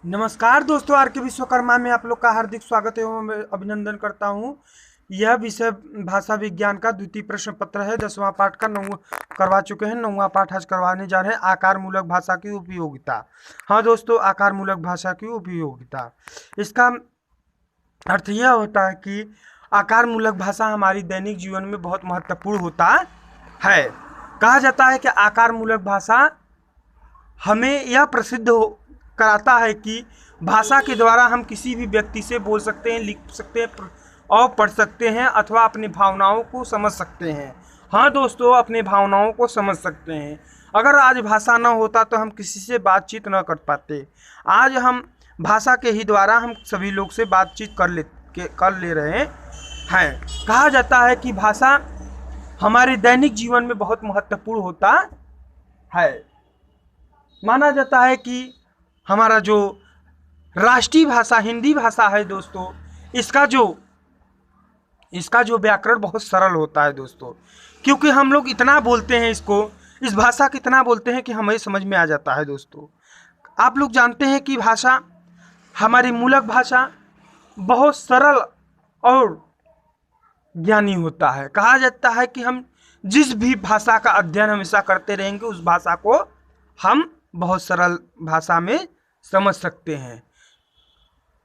नमस्कार दोस्तों, आर के विश्वकर्मा में आप लोग का हार्दिक स्वागत एवं अभिनंदन करता हूं। यह विषय भाषा विज्ञान का द्वितीय प्रश्न पत्र है। 10वां पाठ का 9 करवा चुके हैं। 9वां पाठ आज करवाने जा रहे हैं। आकार मूलक भाषा की उपयोगिता। हाँ दोस्तों, आकार मूलक भाषा की उपयोगिता, इसका अर्थ यह होता है कि आकार मूलक भाषा हमारी दैनिक जीवन में बहुत महत्वपूर्ण होता है। कहा जाता है कि आकार मूलक भाषा हमें यह प्रसिद्ध कराता है कि भाषा के द्वारा हम किसी भी व्यक्ति से बोल सकते हैं, लिख सकते हैं और पढ़ सकते हैं अथवा अपनी भावनाओं को समझ सकते हैं। हाँ दोस्तों, अपनी भावनाओं को समझ सकते हैं। अगर आज भाषा न होता तो हम किसी से बातचीत न कर पाते। आज हम भाषा के ही द्वारा हम सभी लोग से बातचीत कर ले रहे हैं। कहा जाता है कि भाषा हमारे दैनिक जीवन में बहुत महत्वपूर्ण होता है। माना जाता है कि हमारा जो राष्ट्रीय भाषा हिंदी भाषा है दोस्तों, इसका जो व्याकरण बहुत सरल होता है दोस्तों, क्योंकि हम लोग इतना बोलते हैं इस भाषा को इतना बोलते हैं कि हमें समझ में आ जाता है दोस्तों। आप लोग जानते हैं कि भाषा हमारी मूलक भाषा बहुत सरल और ज्ञानी होता है। कहा जाता है कि हम जिस भी भाषा का अध्ययन हमेशा करते रहेंगे उस भाषा को हम बहुत सरल भाषा में समझ सकते हैं।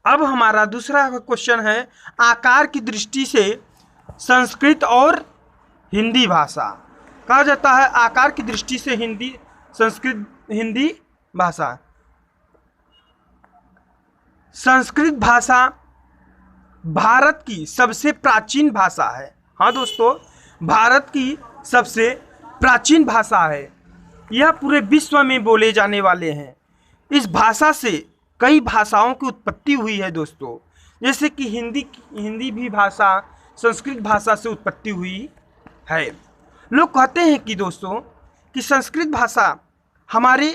अब हमारा दूसरा क्वेश्चन है, आकार की दृष्टि से संस्कृत और हिंदी भाषा। कहा जाता है आकार की दृष्टि से हिंदी भाषा, संस्कृत भाषा भारत की सबसे प्राचीन भाषा है। हाँ दोस्तों, भारत की सबसे प्राचीन भाषा है। यह पूरे विश्व में बोले जाने वाले हैं। इस भाषा से कई भाषाओं की उत्पत्ति हुई है दोस्तों, जैसे कि हिंदी भी भाषा संस्कृत भाषा से उत्पत्ति हुई है। लोग कहते हैं कि दोस्तों कि संस्कृत भाषा हमारी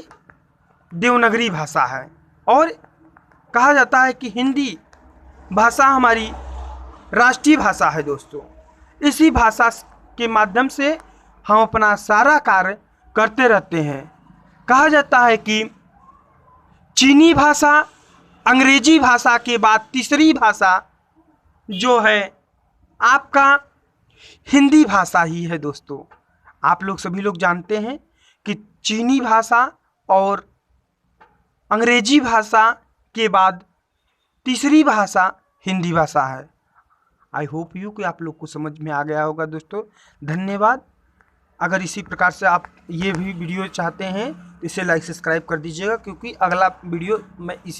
देवनागरी भाषा है और कहा जाता है कि हिंदी भाषा हमारी राष्ट्रीय भाषा है दोस्तों। इसी भाषा के माध्यम से हम अपना सारा कार्य करते रहते हैं। कहा जाता है कि चीनी भाषा अंग्रेजी भाषा के बाद तीसरी भाषा जो है आपका हिंदी भाषा ही है दोस्तों। आप लोग सभी लोग जानते हैं कि चीनी भाषा और अंग्रेजी भाषा के बाद तीसरी भाषा हिंदी भाषा है। आई होप यू कि आप लोग को समझ में आ गया होगा दोस्तों। धन्यवाद। अगर इसी प्रकार से आप ये भी वीडियो चाहते हैं इसे लाइक सब्सक्राइब कर दीजिएगा, क्योंकि अगला वीडियो मैं इसी